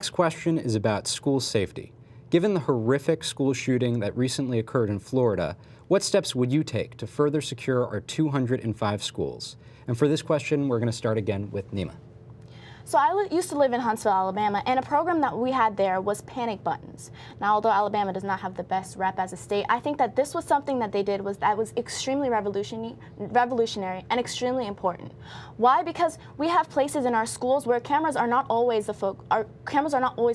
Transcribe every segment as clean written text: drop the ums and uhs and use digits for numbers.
Next question is about school safety. Given the horrific school shooting that recently occurred in Florida, what steps would you take to further secure our 205 schools? And for this question, we're going to start again with Nima. So I used to live in Huntsville, Alabama, and a program that we had there was panic buttons. Now, although Alabama does not have the best rep as a state, I think that this was something that they did that was extremely revolutionary and extremely important. Why? Because we have places in our schools where cameras are not always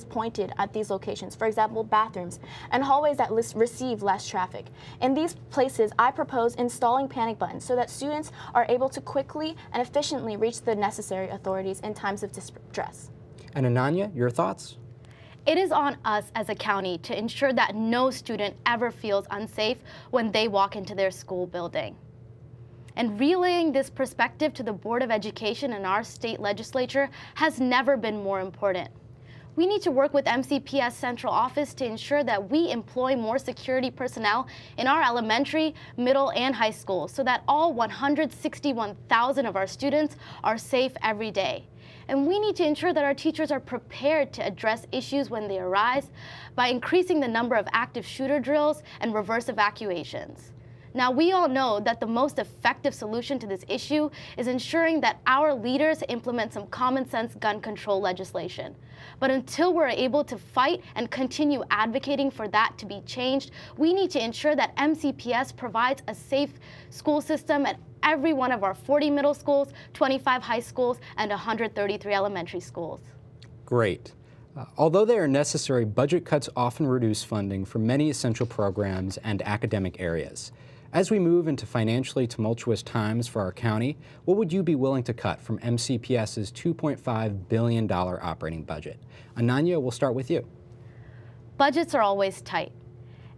pointed at these locations. For example, bathrooms and hallways that receive less traffic. In these places, I propose installing panic buttons so that students are able to quickly and efficiently reach the necessary authorities in times of distress. And Ananya, your thoughts? It is on us as a county to ensure that no student ever feels unsafe when they walk into their school building. And relaying this perspective to the Board of Education and our state legislature has never been more important. We need to work with MCPS Central Office to ensure that we employ more security personnel in our elementary, middle, and high schools so that all 161,000 of our students are safe every day. And we need to ensure that our teachers are prepared to address issues when they arise by increasing the number of active shooter drills and reverse evacuations. Now, we all know that the most effective solution to this issue is ensuring that our leaders implement some common sense gun control legislation. But until we're able to fight and continue advocating for that to be changed, we need to ensure that MCPS provides a safe school system at every one of our 40 middle schools, 25 high schools, and 133 elementary schools. Great. Although they are necessary, budget cuts often reduce funding for many essential programs and academic areas. As we move into financially tumultuous times for our county, what would you be willing to cut from MCPS's $2.5 billion operating budget? Ananya, we'll start with you. Budgets are always tight,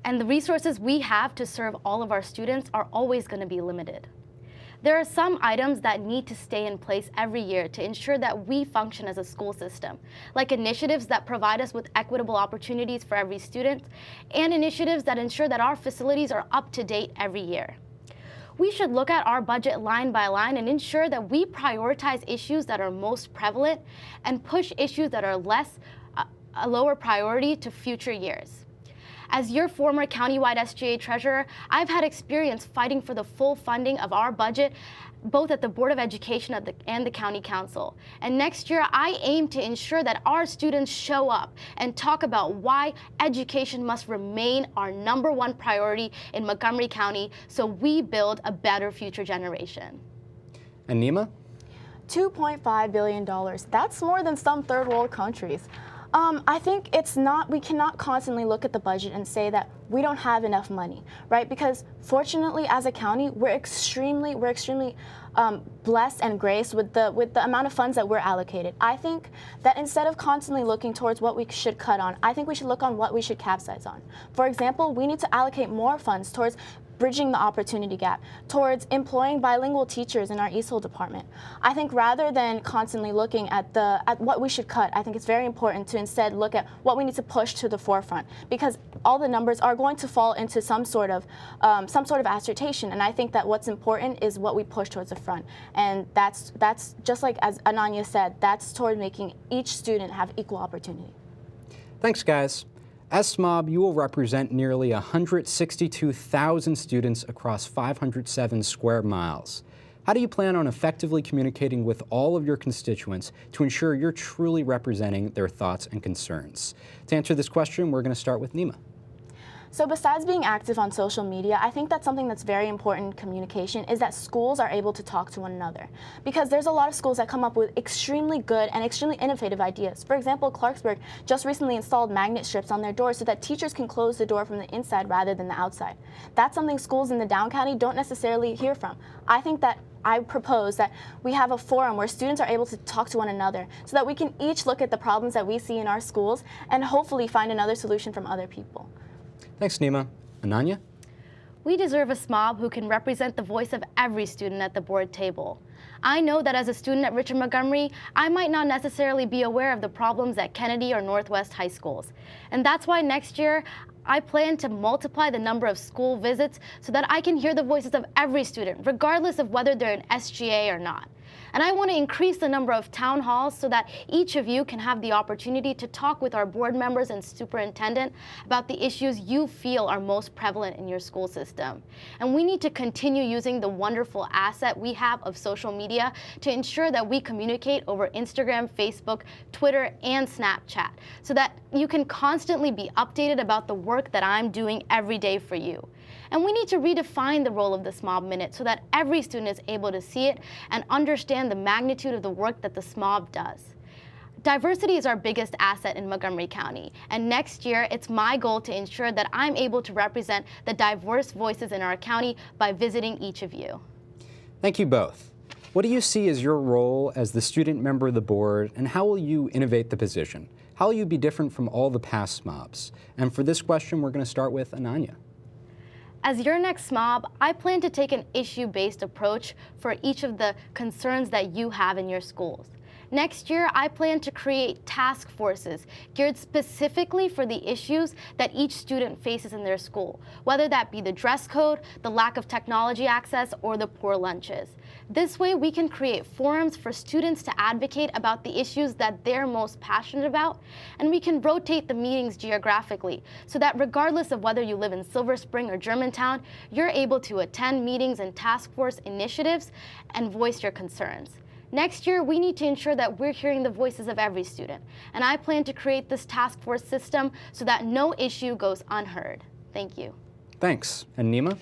and the resources we have to serve all of our students are always going to be limited. There are some items that need to stay in place every year to ensure that we function as a school system, like initiatives that provide us with equitable opportunities for every student, and initiatives that ensure that our facilities are up to date every year. We should look at our budget line by line and ensure that we prioritize issues that are most prevalent and push issues that are a lower priority to future years. As your former countywide SGA treasurer, I've had experience fighting for the full funding of our budget, both at the Board of Education and the County Council. And next year, I aim to ensure that our students show up and talk about why education must remain our #1 priority in Montgomery County so we build a better future generation. And Nima? $2.5 billion. That's more than some third world countries. I think we cannot constantly look at the budget and say that we don't have enough money, right? Because fortunately, as a county, we're extremely blessed and graced with the amount of funds that we're allocated. I think that instead of constantly looking towards what we should cut on, I think we should look on what we should capsize on. For example, we need to allocate more funds towards bridging the opportunity gap, towards employing bilingual teachers in our ESOL department. I think rather than constantly looking at what we should cut, I think it's very important to instead look at what we need to push to the forefront, because all the numbers are going to fall into some sort of assertion, and I think that what's important is what we push towards the front, and that's just like as Ananya said, that's toward making each student have equal opportunity. Thanks, guys. As SMOB, you will represent nearly 162,000 students across 507 square miles. How do you plan on effectively communicating with all of your constituents to ensure you're truly representing their thoughts and concerns? To answer this question, we're going to start with Nima. So besides being active on social media, I think that something that's very important in communication is that schools are able to talk to one another. Because there's a lot of schools that come up with extremely good and extremely innovative ideas. For example, Clarksburg just recently installed magnet strips on their doors so that teachers can close the door from the inside rather than the outside. That's something schools in the Down County don't necessarily hear from. I propose that we have a forum where students are able to talk to one another so that we can each look at the problems that we see in our schools and hopefully find another solution from other people. Thanks, Nima. Ananya? We deserve a SMOB who can represent the voice of every student at the board table. I know that as a student at Richard Montgomery, I might not necessarily be aware of the problems at Kennedy or Northwest high schools. And that's why next year, I plan to multiply the number of school visits so that I can hear the voices of every student, regardless of whether they're an SGA or not. And I want to increase the number of town halls so that each of you can have the opportunity to talk with our board members and superintendent about the issues you feel are most prevalent in your school system. And we need to continue using the wonderful asset we have of social media to ensure that we communicate over Instagram, Facebook, Twitter, and Snapchat so that you can constantly be updated about the work that I'm doing every day for you. And we need to redefine the role of the SMOB Minute so that every student is able to see it and understand the magnitude of the work that the SMOB does. Diversity is our biggest asset in Montgomery County, and next year it's my goal to ensure that I'm able to represent the diverse voices in our county by visiting each of you. Thank you both. What do you see as your role as the student member of the board, and how will you innovate the position? How will you be different from all the past SMOBs? And for this question, we're going to start with Ananya. As your next SMOB, I plan to take an issue-based approach for each of the concerns that you have in your schools. Next year, I plan to create task forces geared specifically for the issues that each student faces in their school, whether that be the dress code, the lack of technology access, or the poor lunches. This way, we can create forums for students to advocate about the issues that they're most passionate about, and we can rotate the meetings geographically so that regardless of whether you live in Silver Spring or Germantown, you're able to attend meetings and task force initiatives and voice your concerns. Next year, we need to ensure that we're hearing the voices of every student, and I plan to create this task force system so that no issue goes unheard. Thank you. Thanks. And Nima?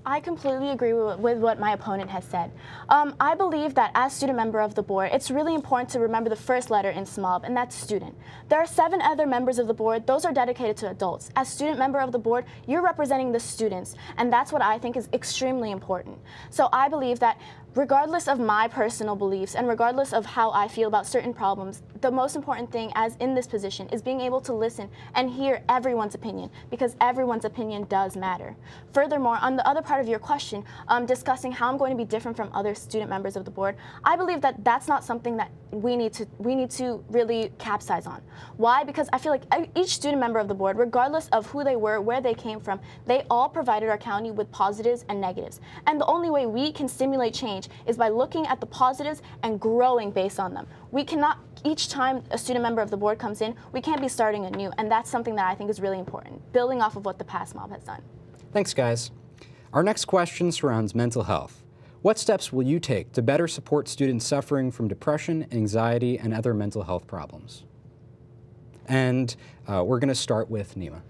I completely agree with what my opponent has said. I believe that as student member of the board, it's really important to remember the first letter in SMOB, and that's student. There are 7 other members of the board. Those are dedicated to adults. As student member of the board, you're representing the students, and that's what I think is extremely important. So I believe that regardless of my personal beliefs and regardless of how I feel about certain problems, the most important thing as in this position is being able to listen and hear everyone's opinion, because everyone's opinion does matter. Furthermore, on the other part of your question, discussing how I'm going to be different from other student members of the board, I believe that that's not something that we need to really capsize on. Why? Because I feel like each student member of the board, regardless of who they were, where they came from, they all provided our county with positives and negatives. And the only way we can stimulate change is by looking at the positives and growing based on them. We cannot, each time a student member of the board comes in, we can't be starting anew, and that's something that I think is really important, building off of what the past SMOB has done. Thanks, guys. Our next question surrounds mental health. What steps will you take to better support students suffering from depression, anxiety, and other mental health problems? And we're going to start with Nima.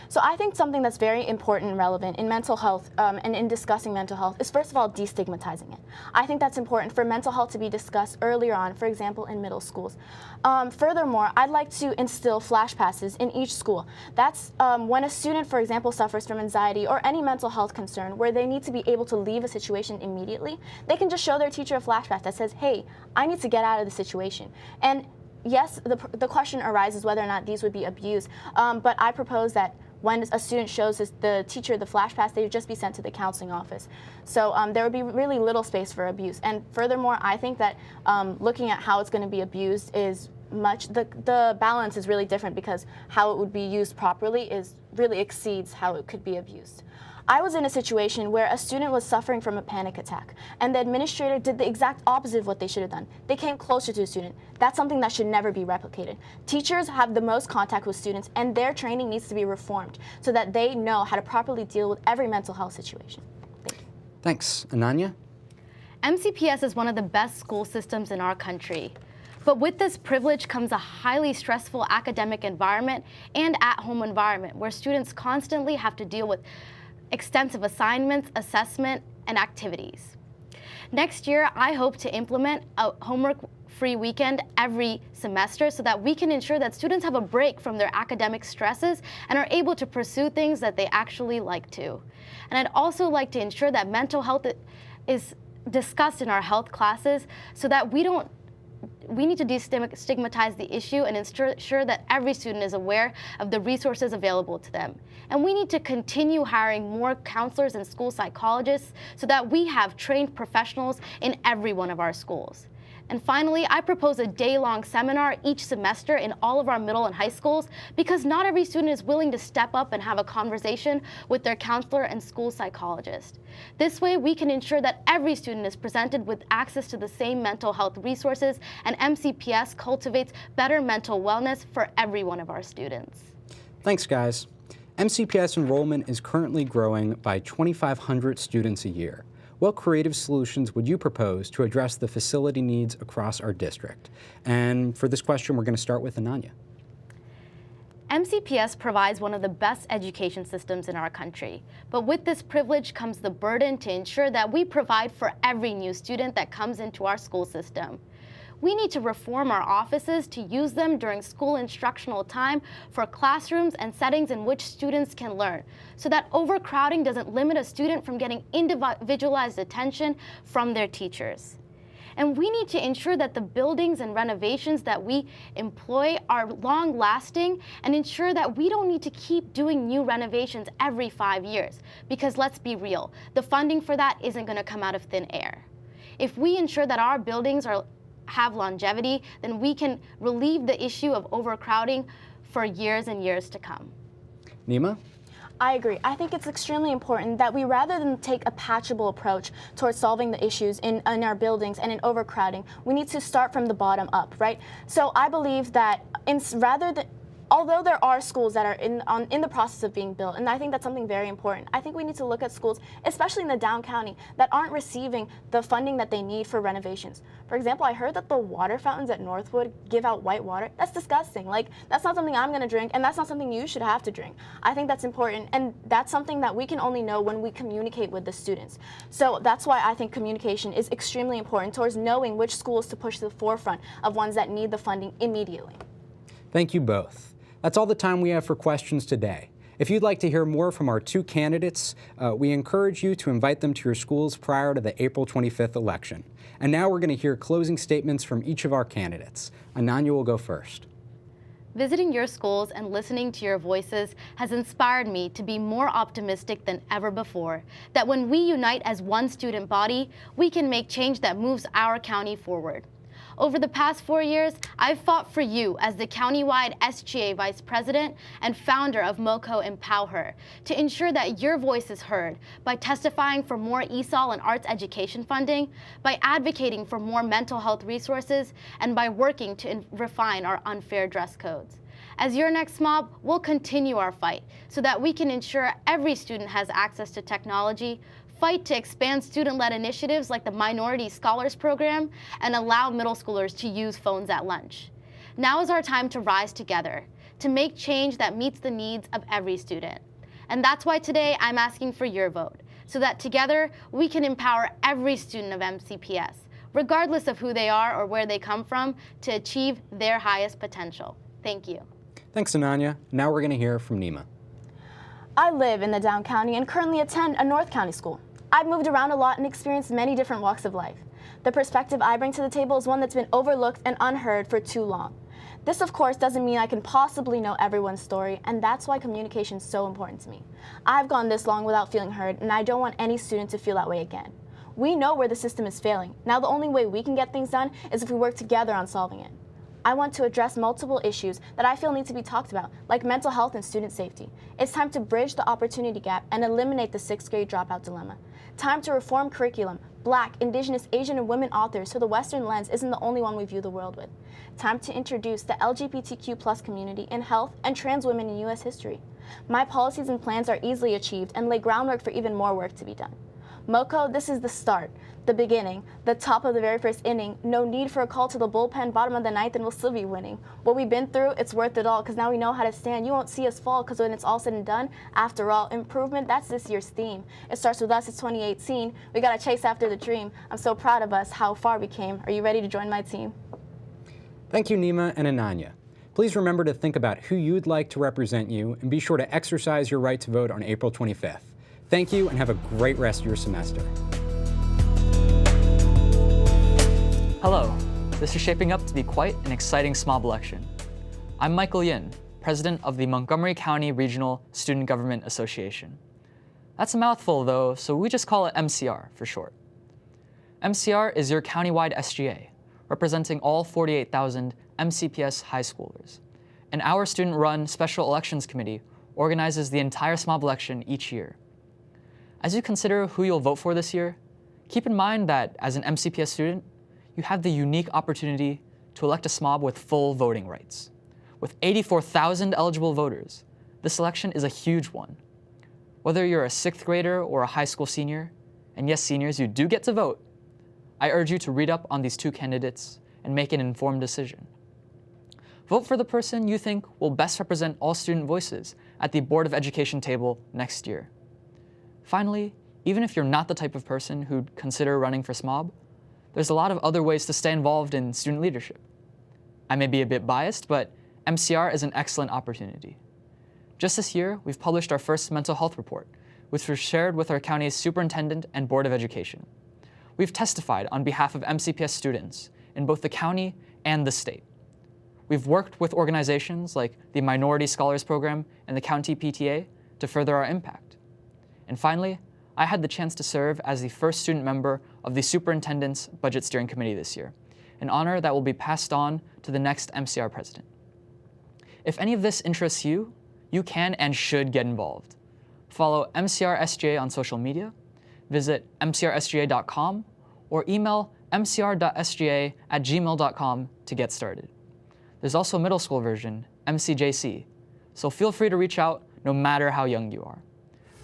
So I think something that's very important and relevant in mental health and in discussing mental health is, first of all, destigmatizing it. I think that's important for mental health to be discussed earlier on, for example, in middle schools. Furthermore, I'd like to instill flash passes in each school. That's when a student, for example, suffers from anxiety or any mental health concern where they need to be able to leave a situation immediately, they can just show their teacher a flash pass that says, hey, I need to get out of the situation. And yes, the question arises whether or not these would be abused, but I propose that when a student shows the teacher the flash pass, they would just be sent to the counseling office. So there would be really little space for abuse. And furthermore, I think that looking at how it's going to be abused is the balance is really different, because how it would be used properly really exceeds how it could be abused. I was in a situation where a student was suffering from a panic attack, and the administrator did the exact opposite of what they should have done. They came closer to the student. That's something that should never be replicated. Teachers have the most contact with students, and their training needs to be reformed so that they know how to properly deal with every mental health situation. Thank you. Thanks. Ananya? MCPS is one of the best school systems in our country. But with this privilege comes a highly stressful academic environment and at-home environment where students constantly have to deal with extensive assignments, assessment, and activities. Next year, I hope to implement a homework-free weekend every semester so that we can ensure that students have a break from their academic stresses and are able to pursue things that they actually like to. And I'd also like to ensure that mental health is discussed in our health classes so that we need to destigmatize the issue and ensure that every student is aware of the resources available to them. And we need to continue hiring more counselors and school psychologists so that we have trained professionals in every one of our schools. And finally, I propose a day-long seminar each semester in all of our middle and high schools because not every student is willing to step up and have a conversation with their counselor and school psychologist. This way, we can ensure that every student is presented with access to the same mental health resources, and MCPS cultivates better mental wellness for every one of our students. Thanks, guys. MCPS enrollment is currently growing by 2,500 students a year. What creative solutions would you propose to address the facility needs across our district? And for this question, we're going to start with Ananya. MCPS provides one of the best education systems in our country, but with this privilege comes the burden to ensure that we provide for every new student that comes into our school system. We need to reform our offices to use them during school instructional time for classrooms and settings in which students can learn, so that overcrowding doesn't limit a student from getting individualized attention from their teachers. And we need to ensure that the buildings and renovations that we employ are long-lasting and ensure that we don't need to keep doing new renovations every 5 years, because let's be real, the funding for that isn't going to come out of thin air. If we ensure that our buildings have longevity, then we can relieve the issue of overcrowding for years and years to come. Nima? I agree. I think it's extremely important that we, rather than take a patchable approach towards solving the issues in our buildings and in overcrowding, we need to start from the bottom up, right? So I believe that although there are schools that are in the process of being built, and I think that's something very important, I think we need to look at schools, especially in the down county, that aren't receiving the funding that they need for renovations. For example, I heard that the water fountains at Northwood give out white water. That's disgusting. Like, that's not something I'm going to drink, and that's not something you should have to drink. I think that's important, and that's something that we can only know when we communicate with the students. So that's why I think communication is extremely important towards knowing which schools to push to the forefront of ones that need the funding immediately. Thank you both. That's all the time we have for questions today. If you'd like to hear more from our two candidates, we encourage you to invite them to your schools prior to the April 25th election. And now we're going to hear closing statements from each of our candidates. Ananya will go first. Visiting your schools and listening to your voices has inspired me to be more optimistic than ever before, that when we unite as one student body, we can make change that moves our county forward. Over the past 4 years, I've fought for you as the countywide SGA Vice President and founder of MoCo Empower to ensure that your voice is heard by testifying for more ESOL and arts education funding, by advocating for more mental health resources, and by working to refine our unfair dress codes. As your next mob, we'll continue our fight so that we can ensure every student has access to technology, fight to expand student-led initiatives like the Minority Scholars Program, and allow middle schoolers to use phones at lunch. Now is our time to rise together, to make change that meets the needs of every student. And that's why today I'm asking for your vote, so that together we can empower every student of MCPS, regardless of who they are or where they come from, to achieve their highest potential. Thank you. Thanks, Ananya. Now we're going to hear from Nima. I live in the down county and currently attend a North County school. I've moved around a lot and experienced many different walks of life. The perspective I bring to the table is one that's been overlooked and unheard for too long. This, of course, doesn't mean I can possibly know everyone's story, and that's why communication is so important to me. I've gone this long without feeling heard, and I don't want any student to feel that way again. We know where the system is failing. Now the only way we can get things done is if we work together on solving it. I want to address multiple issues that I feel need to be talked about, like mental health and student safety. It's time to bridge the opportunity gap and eliminate the 6th grade dropout dilemma. Time to reform curriculum, Black, Indigenous, Asian, and women authors so the Western lens isn't the only one we view the world with. Time to introduce the LGBTQ+ community in health and trans women in U.S. history. My policies and plans are easily achieved and lay groundwork for even more work to be done. MoCo, this is the start, the beginning, the top of the very first inning. No need for a call to the bullpen, bottom of the ninth, and we'll still be winning. What we've been through, it's worth it all, because now we know how to stand. You won't see us fall, because when it's all said and done, after all, improvement, that's this year's theme. It starts with us, it's 2018. We got to chase after the dream. I'm so proud of us, how far we came. Are you ready to join my team? Thank you, Nima and Ananya. Please remember to think about who you'd like to represent you, and be sure to exercise your right to vote on April 25th. Thank you, and have a great rest of your semester. Hello, this is shaping up to be quite an exciting SMOB election. I'm Michael Yin, president of the Montgomery County Regional Student Government Association. That's a mouthful though, so we just call it MCR for short. MCR is your countywide SGA, representing all 48,000 MCPS high schoolers. And our student-run Special Elections Committee organizes the entire SMOB election each year. As you consider who you'll vote for this year, keep in mind that as an MCPS student, you have the unique opportunity to elect a SMOB with full voting rights. With 84,000 eligible voters, this election is a huge one. Whether you're a 6th grader or a high school senior, and yes, seniors, you do get to vote, I urge you to read up on these two candidates and make an informed decision. Vote for the person you think will best represent all student voices at the Board of Education table next year. Finally, even if you're not the type of person who'd consider running for SMOB, there's a lot of other ways to stay involved in student leadership. I may be a bit biased, but MCR is an excellent opportunity. Just this year, we've published our first mental health report, which was shared with our county's superintendent and Board of Education. We've testified on behalf of MCPS students in both the county and the state. We've worked with organizations like the Minority Scholars Program and the County PTA to further our impact. And finally, I had the chance to serve as the first student member of the Superintendent's Budget Steering Committee this year, an honor that will be passed on to the next MCR president. If any of this interests you, you can and should get involved. Follow MCR SGA on social media, visit mcrsga.com, or email mcr.sga@gmail.com to get started. There's also a middle school version, MCJC, so feel free to reach out no matter how young you are.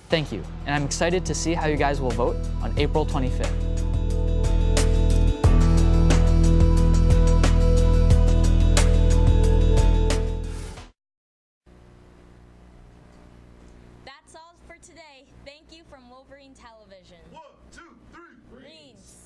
Thank you, and I'm excited to see how you guys will vote on April 25th. That's all for today. Thank you from Wolverine Television. 1, 2, 3. Greens.